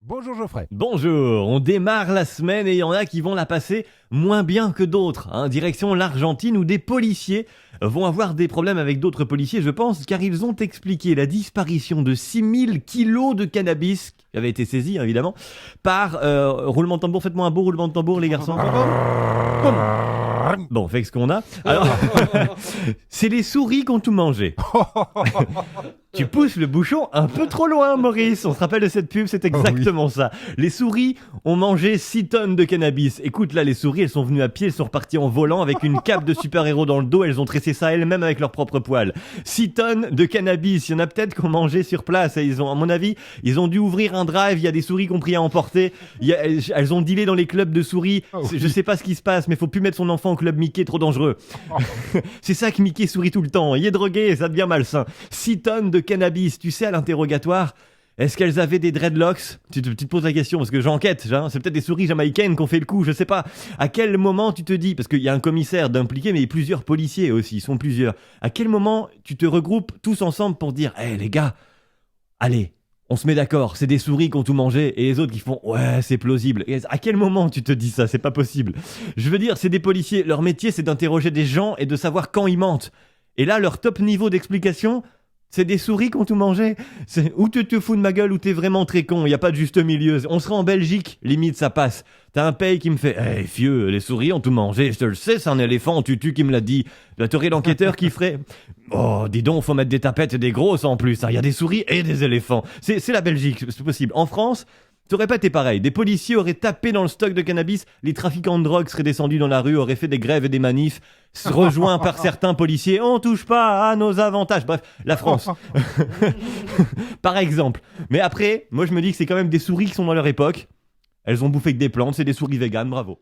Bonjour Geoffrey. Bonjour, on démarre la semaine et il y en a qui vont la passer moins bien que d'autres. Direction l'Argentine où des policiers vont avoir des problèmes avec d'autres policiers, je pense, car ils ont expliqué la disparition de 6000 kilos de cannabis, qui avait été saisi évidemment, par roulement de tambour. Faites-moi un beau roulement de tambour les garçons. Bon, on fait ce qu'on a. Alors, c'est les souris qui ont tout mangé. Tu pousses le bouchon un peu trop loin, Maurice. On se rappelle de cette pub, c'est exactement ça. Les souris ont mangé 6 tonnes de cannabis. Écoute, là, les souris, elles sont venues à pied, elles sont reparties en volant avec une cape de super-héros dans le dos. Elles ont tressé ça elles-mêmes avec leurs propres poils. 6 tonnes de cannabis. Il y en a peut-être qui ont mangé sur place. Et ils ont, à mon avis, ils ont dû ouvrir un drive. Il y a des souris qui ont pris à emporter. Elles ont dealé dans les clubs de souris. Je sais pas ce qui se passe, mais faut plus mettre son enfant au club Mickey, trop dangereux. C'est ça que Mickey sourit tout le temps. Il est drogué, ça devient malsain. 6 tonnes de cannabis, tu sais, à l'interrogatoire, est-ce qu'elles avaient des dreadlocks ? Tu te poses la question, parce que j'enquête, c'est peut-être des souris jamaïcaines qui ont fait le coup, je sais pas. À quel moment tu te dis, parce qu'il y a un commissaire d'impliqué, mais il y a plusieurs policiers aussi, ils sont plusieurs. À quel moment tu te regroupes tous ensemble pour dire, hé les gars, allez, on se met d'accord, c'est des souris qui ont tout mangé, et les autres qui font, ouais, c'est plausible. Et à quel moment tu te dis ça ? C'est pas possible. Je veux dire, c'est des policiers, leur métier c'est d'interroger des gens et de savoir quand ils mentent. Et là, leur top niveau d'explication, c'est des souris qui ont tout mangé. C'est ou tu te fous de ma gueule ou t'es vraiment très con. Y a pas de juste milieu. On serait en Belgique, limite ça passe. T'as un paye qui me fait hey, fieu, les souris ont tout mangé. Je te le sais, c'est un éléphant tutu qui me l'a dit. La théorie l'enquêteur qui ferait oh, dis donc, faut mettre des tapettes et des grosses en plus. Y a des souris et des éléphants. C'est la Belgique, c'est possible. En France, ça aurait pas été pareil. Des policiers auraient tapé dans le stock de cannabis, les trafiquants de drogue seraient descendus dans la rue, auraient fait des grèves et des manifs, rejoints par certains policiers. On touche pas à nos avantages. Bref, la France. Par exemple. Mais après, moi je me dis que c'est quand même des souris qui sont dans leur époque. Elles ont bouffé que des plantes, c'est des souris véganes, bravo.